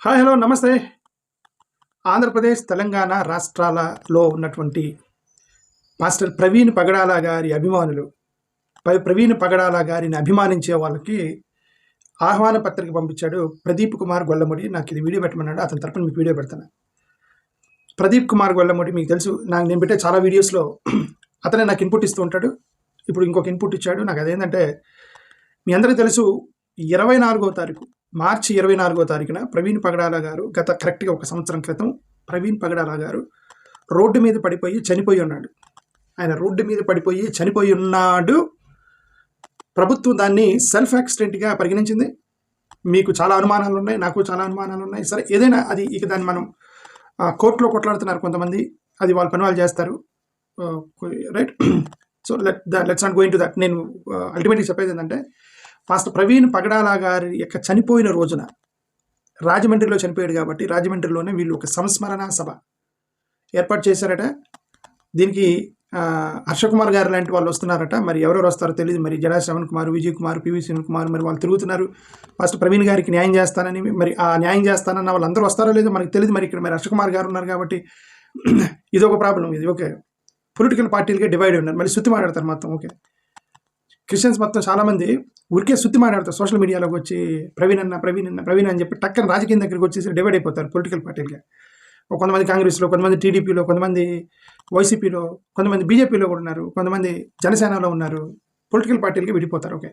Hi hello నమస్తే. ఆంధ్రప్రదేశ్ తెలంగాణ రాష్ట్రాలలో ఉన్నటువంటి మాస్టర్ ప్రవీణ్ పగడాల గారి అభిమానులు ప్రవీణ్ పగడాల గారిని అభిమానించే వాళ్ళకి ఆహ్వాన పత్రిక పంపించాడు ప్రదీప్ కుమార్ గొల్లముడి. నాకు ఇది వీడియో పెట్టమన్నాడు, అతని తరపున మీకు వీడియో పెడతాను. ప్రదీప్ కుమార్ గొల్లముడి మీకు తెలుసు, నేను పెట్టే చాలా వీడియోస్లో అతనే నాకు ఇన్పుట్ ఇస్తూ ఉంటాడు. ఇప్పుడు ఇంకొక ఇన్పుట్ ఇచ్చాడు నాకు. అదేంటంటే మీ అందరికీ తెలుసు, 24వ తారీఖు మార్చి 24వ తారీఖున ప్రవీణ్ పగడాల గారు కరెక్ట్గా ఒక సంవత్సరం క్రితం ప్రవీణ్ పగడాల గారు రోడ్డు మీద పడిపోయి చనిపోయి ఉన్నాడు. ఆయన రోడ్డు మీద పడిపోయి చనిపోయి ఉన్నాడు. ప్రభుత్వం దాన్ని సెల్ఫ్ యాక్సిడెంట్గా పరిగణించింది. మీకు చాలా అనుమానాలు ఉన్నాయి, నాకు చాలా అనుమానాలు ఉన్నాయి. సరే, ఏదైనా అది ఇక దాన్ని మనం కోర్టులో కొట్లాడుతున్నారు కొంతమంది, అది వాళ్ళ పని వాళ్ళు చేస్తారు, right. So let's not go into that. నేను అల్టిమేట్గా చెప్పేది ఏంటంటే, మాస్టర్ ప్రవీణ్ పగడాల గారి యొక్క చనిపోయిన రోజున రాజమండ్రిలో చనిపోయాడు కాబట్టి రాజమండ్రిలోనే వీళ్ళు ఒక సంస్మరణ సభ ఏర్పాటు చేశారట. దీనికి హర్షకుమార్ గారు లాంటి వాళ్ళు వస్తున్నారట. మరి ఎవరెవరు వస్తారో తెలియదు. మరి జడా శ్రవణ్ కుమార్, విజయ్ కుమార్, పివి శ్రీన్ కుమార్, మరి వాళ్ళు తిరుగుతున్నారు మాస్టర్ ప్రవీణ్ గారికి న్యాయం చేస్తానని. మరి ఆ న్యాయం చేస్తానన్న వాళ్ళందరూ వస్తారో లేదో మనకు తెలియదు. మరి ఇక్కడ మరి హర్షకుమార్ గారు ఉన్నారు కాబట్టి ఇది ఒక ప్రాబ్లం. ఇది ఓకే, పొలిటికల్ పార్టీలకే డివైడ్ ఉన్నారు. మళ్ళీ సుత్తి మాట్లాడతారు మొత్తం. ఓకే, క్రిస్టియన్స్ మొత్తం చాలామంది ఊరికే సుత్తి మాట్లాడతారు సోషల్ మీడియాలోకి వచ్చి, ప్రవీణ్ అని చెప్పి టక్కన రాజకీయం దగ్గరికి వచ్చేసి డివైడ్ అయిపోతారు పొలిటికల్ పార్టీలుగా. కొంతమంది కాంగ్రెస్లో, కొంతమంది టీడీపీలో, కొంతమంది వైసీపీలో, కొంతమంది బీజేపీలో కూడా ఉన్నారు, కొంతమంది జనసేనలో ఉన్నారు. పొలిటికల్ పార్టీలకి విడిపోతారు. ఓకే,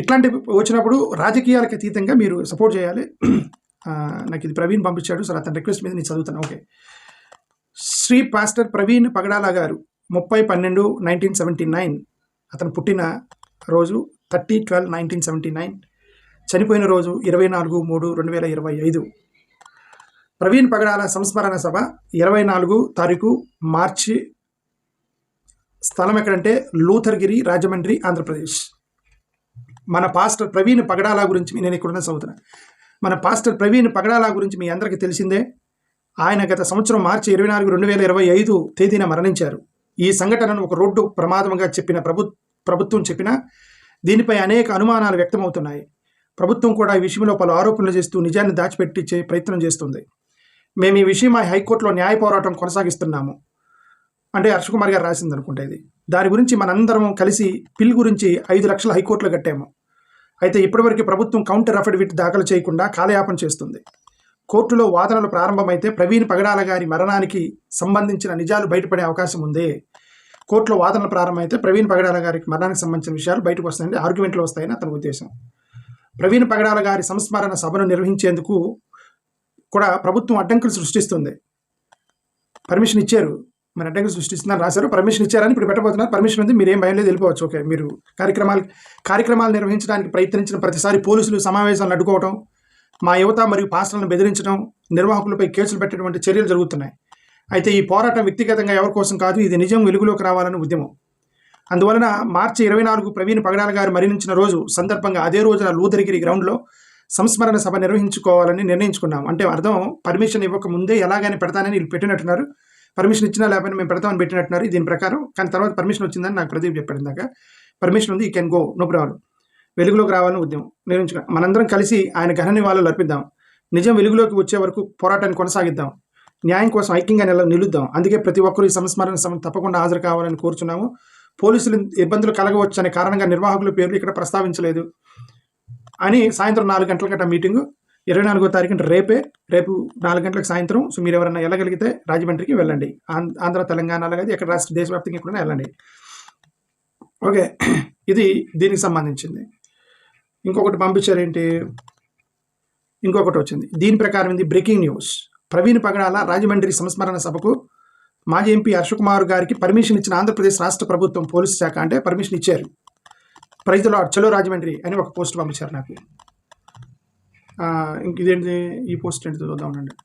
ఇట్లాంటి వచ్చినప్పుడు రాజకీయాలకు అతీతంగా మీరు సపోర్ట్ చేయాలి. నాకు ఇది ప్రవీణ్ పంపించాడు సార్, అతని రిక్వెస్ట్ మీద నేను చదువుతాను. ఓకే, శ్రీ పాస్టర్ ప్రవీణ్ పగడాల గారు 30/12/1979 అతను పుట్టిన రోజు 30/12/1979, చనిపోయిన రోజు 24/3/2025. ప్రవీణ్ పగడాల సంస్మరణ సభ 24 తారీఖు మార్చి. స్థలం ఎక్కడంటే లూథర్గిరి, రాజమండ్రి, ఆంధ్రప్రదేశ్. మన పాస్టర్ ప్రవీణ్ పగడాల గురించి నేను ఇక్కడున్న చదువుతున్నా. మన పాస్టర్ ప్రవీణ్ పగడాల గురించి మీ అందరికీ తెలిసిందే. ఆయన గత సంవత్సరం మార్చి 24, 2025 తేదీన మరణించారు. ఈ సంఘటనను ఒక రోడ్డు ప్రమాదంగా చెప్పిన ప్రభుత్వం చెప్పినా దీనిపై అనేక అనుమానాలు వ్యక్తమవుతున్నాయి. ప్రభుత్వం కూడా ఈ విషయంలో పలు ఆరోపణలు చేస్తూ నిజాన్ని దాచిపెట్టించే ప్రయత్నం చేస్తుంది. మేము ఈ విషయమై హైకోర్టులో న్యాయ పోరాటం కొనసాగిస్తున్నాము అంటే హర్షకుమార్ గారు రాసింది అనుకుంటా ఇది. దాని గురించి మనందరం కలిసి పిల్ గురించి 5 లక్షల హైకోర్టులో కట్టాము. అయితే ఇప్పటివరకు ప్రభుత్వం కౌంటర్ అఫిడవిట్ దాఖలు చేయకుండా కాలయాపన చేస్తుంది. కోర్టులో వాదనలు ప్రారంభమైతే ప్రవీణ్ పగడాల గారి మరణానికి సంబంధించిన నిజాలు బయటపడే అవకాశం ఉంది. కోర్టులో వాదనలు ప్రారంభమైతే ప్రవీణ్ పగడాల గారికి మరణానికి సంబంధించిన విషయాలు బయటకు వస్తాయని, ఆర్గ్యుమెంట్లు వస్తాయని అతని ఉద్దేశం. ప్రవీణ్ పగడాల గారి సంస్మరణ సభను నిర్వహించేందుకు కూడా ప్రభుత్వం అడ్డంకులు సృష్టిస్తుంది. పర్మిషన్ ఇచ్చారు, మరి అడ్డంకులు సృష్టిస్తున్నారు రాశారు. పర్మిషన్ ఇచ్చారని ఇప్పుడు పెట్టబోతున్నారు. పర్మిషన్ ఉంది, మీరేం భయం లేదు, వెళ్ళిపోవచ్చు. ఓకే, మీరు కార్యక్రమాలు నిర్వహించడానికి ప్రయత్నించిన ప్రతిసారి పోలీసులు సమావేశాలను అడ్డుకోవడం, మా యువత మరియు పాస్టర్లను బెదిరించడం, నిర్వాహకులపై కేసులు పెట్టడం చర్యలు జరుగుతున్నాయి. అయితే ఈ పోరాటం వ్యక్తిగతంగా ఎవరి కోసం కాదు, ఇది నిజం వెలుగులోకి రావాలని ఉద్యమం. అందువలన మార్చి 24 ప్రవీణ్ పగడాల గారు మరణించిన రోజు సందర్భంగా అదే రోజున లూథర్గిరి గ్రౌండ్లో సంస్మరణ సభ నిర్వహించుకోవాలని నిర్ణయించుకున్నాం. అంటే అర్థం, పర్మిషన్ ఇవ్వక ముందే ఎలాగైనా పెడతానని వీళ్ళు పెట్టినట్టున్నారు. పర్మిషన్ ఇచ్చినా లేకపోయినా మేము పెడతామని పెట్టినట్టున్నారు దీని ప్రకారం. కానీ తర్వాత పర్మిషన్ వచ్చిందని నాకు ప్రదీప్ చెప్పాడు ఇందాక. పర్మిషన్ ఉంది, you can go, no problem. వెలుగులోకి రావాలని ఉద్యమం నిర్వహించుకున్నాం. మనందరం కలిసి ఆయన గహన నివాళులు అర్పిద్దాం. నిజం వెలుగులోకి వచ్చే వరకు పోరాటాన్ని కొనసాగిద్దాం. న్యాయం కోసం ఐక్యంగా నిలుద్దాం. అందుకే ప్రతి ఒక్కరూ ఈ సంస్మరణ సభను తప్పకుండా హాజరు కావాలని కోరుచున్నాము. పోలీసులు ఇబ్బందులు కలగవచ్చు అనే కారణంగా నిర్వాహకుల పేర్లు ఇక్కడ ప్రస్తావించలేదు అని. సాయంత్రం 4 గంటల గంట మీటింగు 24వ తారీఖున రేపు 4 గంటలకు సాయంత్రం. సో మీరు ఎవరైనా వెళ్ళగలిగితే రాజమండ్రికి వెళ్ళండి. ఆంధ్ర తెలంగాణలో కాదు, ఎక్కడ రాష్ట్ర దేశవ్యాప్తంగా ఎక్కడైనా వెళ్ళండి. ఓకే, ఇది దీనికి సంబంధించింది. ఇంకొకటి పంపించారు ఏంటి, ఇంకొకటి వచ్చింది దీని ప్రకారం. ఇది బ్రేకింగ్ న్యూస్. ప్రవీణ్ పగడాల రాజమండ్రి సంస్మరణ సభకు మాజీ ఎంపీ హర్షకుమార్ గారికి పర్మిషన్ ఇచ్చిన ఆంధ్రప్రదేశ్ రాష్ట్ర ప్రభుత్వం పోలీసు శాఖ అంటే పర్మిషన్ ఇచ్చారు. ప్రైజ్ ది లార్డ్, చలో రాజమండ్రి అని ఒక పోస్ట్ పంపించారు నాకు. ఇంక ఇదేంటి, ఈ పోస్ట్ ఏంటి చూద్దాం ఉండండి.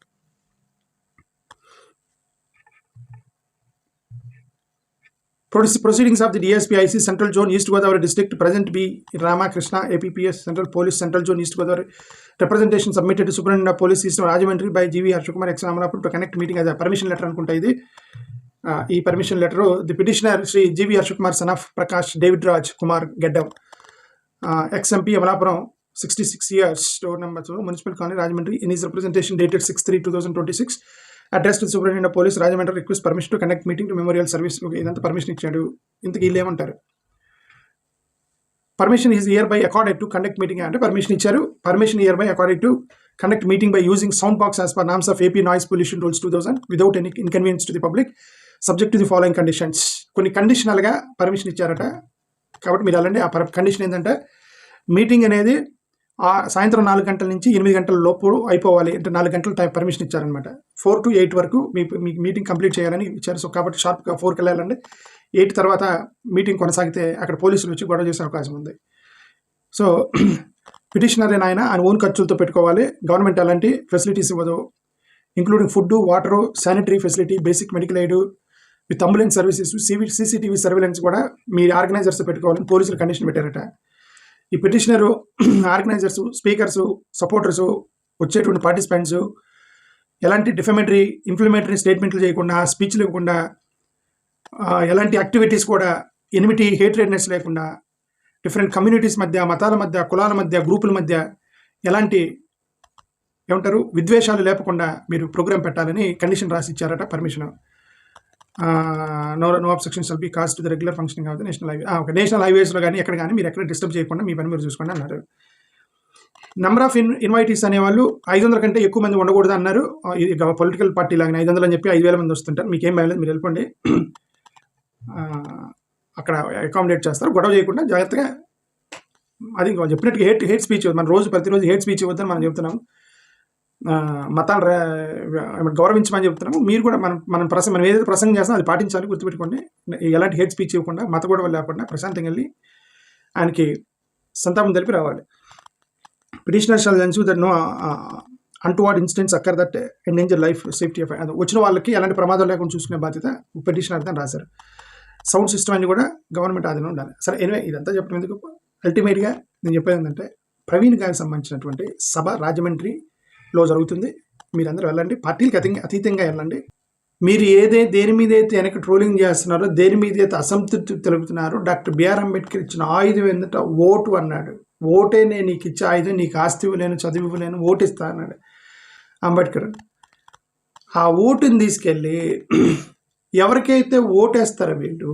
Proceedings of the DSPIC Central Zone East Godavari District present B. Ramakrishna APPS Central Police Central Zone East Godavari representation submitted to Superintendent of Police East Rajahmundry by G.V. Harshakumar ex Ramanapur to connect meeting as a permission letter అనుకుంటా ఇది. ఈ permission letter the petitioner Shri G.V. Harshakumar son of Prakash David Raj Kumar Geddam ex MP Amalapuram 66 years, door number 2, Municipal Colony, Rajahmundry. In his representation dated 6/3/2026, addressed to the Superintendent of Police, Rajahmundry, request permission to conduct meeting to memorial service. Okay, ఇదంతా permission ఇచ్చాడు. ఇంతకీ వీళ్ళు ఏమంటారు? Permission is year by accorded to conduct meeting అంటే permission ఇచ్చారు. Permission year by accorded to conduct meeting by using sound box as per norms of AP noise pollution rules 2000 without any inconvenience to the public subject to the following conditions. కొన్ని కండిషనల్గా permission ఇచ్చారట. కాబట్టి మీరు అలాంటి ఆ condition ఏంటంటే meeting అనేది సాయంత్రం 4 గంటల నుంచి 8 గంటల లోపు అయిపోవాలి అంటే 4 గంటల టైం పర్మిషన్ ఇచ్చారనమాట. 4 to 8 వరకు మీ మీటింగ్ కంప్లీట్ చేయాలని ఇచ్చారు. సో కాబట్టి షార్ప్గా 4కి వెళ్ళాలండి. 8 తర్వాత మీటింగ్ కొనసాగితే అక్కడ పోలీసులు వచ్చి గొడవ చేసే అవకాశం ఉంది. సో పిటిషనర్ ఆయన ఓన్ ఖర్చులతో పెట్టుకోవాలి. గవర్నమెంట్ అలాంటి ఫెసిలిటీస్ ఇవ్వదు, including food, water, sanitary facility, basic medical aid with ambulance services, CCTV surveillance కూడా మీ ఆర్గనైజర్స్ పెట్టుకోవాలని పోలీసులు కండిషన్ పెట్టారట. ఈ పిటిషనరు, ఆర్గనైజర్స్, స్పీకర్సు, సపోర్టర్సు, వచ్చేటువంటి పార్టిసిపెంట్స్ ఎలాంటి డిఫెమేటరీ, ఇన్ఫ్లమేటరీ స్టేట్మెంట్లు చేయకుండా, స్పీచ్లు ఇవ్వకుండా, ఎలాంటి యాక్టివిటీస్ కూడా ఎనిమిటీ, హేట్రెడ్నెస్ లేకుండా, డిఫరెంట్ కమ్యూనిటీస్ మధ్య, మతాల మధ్య, కులాల మధ్య, గ్రూపుల మధ్య ఎలాంటి ఏమంటారు విద్వేషాలు లేకుండా మీరు ప్రోగ్రామ్ పెట్టాలని కండిషన్ రాసి ఇచ్చారట permission. No obstruction shall be cast to the regular functioning of the national highway. Okay, national హైవేస్లో కానీ ఎక్కడ కానీ మీరు ఎక్కడ డిస్టర్బ్ చేయకుండా మీ పని మీరు చూసుకోండి అన్నారు. నెంబర్ ఆఫ్ ఇన్వైటీస్ అనేవాళ్ళు 500 కంటే ఎక్కువ మంది ఉండకూడదు అన్నారు. ఇది పొలిటికల్ పార్టీ లాగా 500 అని చెప్పి 5000 మంది వస్తుంటారు. మీకు ఏం భయం లేదు, మీరు వెళ్ళిపోండి, అక్కడ అకామిడేట్ చేస్తారు. గొడవ చేయకుండా జాగ్రత్తగా. అది చెప్పినట్టుగా హేట్ స్పీచ్ మన ప్రతిరోజు హేట్ స్పీచ్ ఇవ్వద్దని మనం చెప్తున్నాం. మతాలు గౌరవించమని చెప్తున్నాము. మీరు కూడా మనం ఏదైతే ప్రసంగం చేస్తామో అది పాటించాలి, గుర్తుపెట్టుకోండి. ఎలాంటి హేట్ స్పీచ్ ఇవ్వకుండా, మత గొడవలు లేకుండా ప్రశాంతంగా వెళ్ళి ఆయనకి సంతాపం తెలిపి రావాలి. Petitioner shall ensure that no untoward incidents occur that endanger life safety of వచ్చిన వాళ్ళకి ఎలాంటి ప్రమాదం లేకుండా చూసుకునే బాధ్యత పిటిషనర్ అని రాశారు. సౌండ్ సిస్టమ్ అన్ని కూడా గవర్నమెంట్ ఆధీనం ఉండాలి. సరే, ఎనివే ఇదంతా చెప్పడం ఎందుకు, అల్టిమేట్గా నేను చెప్పేది ఏంటంటే ప్రవీణ్ గారికి సంబంధించినటువంటి సభ రాజమండ్రిలో జరుగుతుంది. మీరందరూ వెళ్ళండి, పార్టీలకి అతీతంగా వెళ్ళండి. మీరు దేని మీద అయితే వెనక ట్రోలింగ్ చేస్తున్నారో, దేని మీద అయితే అసంతృప్తి తెలుపుతున్నారో, డాక్టర్ బిఆర్ అంబేద్కర్ ఇచ్చిన ఆయుధం ఏంటంటే ఓటు అన్నాడు. ఓటే నేను నీకు ఇచ్చే ఆయుధం, నీకు ఆస్తి ఇవ్వలేను, చదువు ఇవ్వలేను, ఓటు ఇస్తా అన్నాడు అంబేద్కర్. ఆ ఓటుని తీసుకెళ్ళి ఎవరికైతే ఓటేస్తారో వీళ్ళు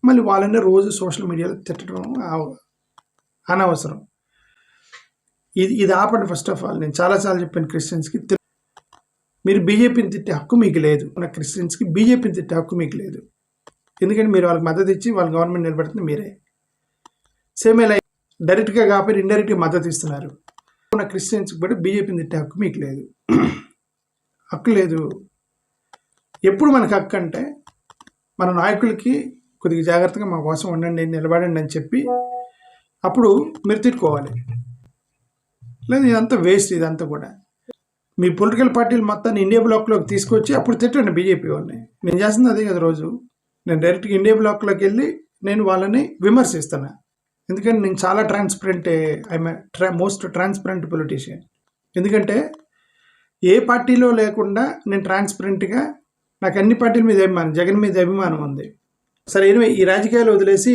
మళ్ళీ వాళ్ళని రోజు సోషల్ మీడియాలో తిట్టడం అనవసరం. ఇది ఆపండి. ఫస్ట్ ఆఫ్ ఆల్ నేను చాలాసార్లు చెప్పాను క్రిస్టియన్స్కి, మీరు బీజేపీని తిట్టే హక్కు మీకు లేదు. క్రిస్టియన్స్కి బీజేపీని తిట్టే హక్కు మీకు లేదు. ఎందుకంటే మీరు వాళ్ళకి మద్దతు ఇచ్చి వాళ్ళ గవర్నమెంట్ నిలబెడుతుంది మీరే. సేమ్ ఇలా డైరెక్ట్గా కాకపోతే ఇండైరెక్ట్గా మద్దతు ఇస్తున్నారు. క్రిస్టియన్స్కి బట్టి బీజేపీని తిట్టే హక్కు మీకు లేదు. హక్కు లేదు. ఎప్పుడు మనకు హక్కు అంటే మన నాయకులకి కొద్దిగా జాగ్రత్తగా మా కోసం ఉండండి, నిలబడండి అని చెప్పి అప్పుడు మీరు తిట్టుకోవాలి. లేదు ఇదంతా వేస్ట్. ఇదంతా కూడా మీ పొలిటికల్ పార్టీలు మొత్తాన్ని ఇండియా బ్లాక్లోకి తీసుకొచ్చి అప్పుడు తిట్టండి బీజేపీ వాళ్ళని. నేను చేస్తుంది అదే కదా రోజు. నేను డైరెక్ట్గా ఇండియా బ్లాక్లోకి వెళ్ళి నేను వాళ్ళని విమర్శిస్తాను. ఎందుకంటే నేను చాలా transparent, I'm most transparent politician. ఎందుకంటే ఏ పార్టీలో లేకుండా నేను ట్రాన్స్పరెంట్గా, నాకు అన్ని పార్టీల మీద అభిమానం, జగన్ మీద అభిమానం ఉంది. సరే, ఈ రాజకీయాలు వదిలేసి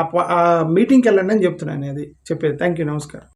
ఆ మీటింగ్కి వెళ్ళండి అని చెప్తున్నాను. అది చెప్పేది. థ్యాంక్ యూ, నమస్కారం.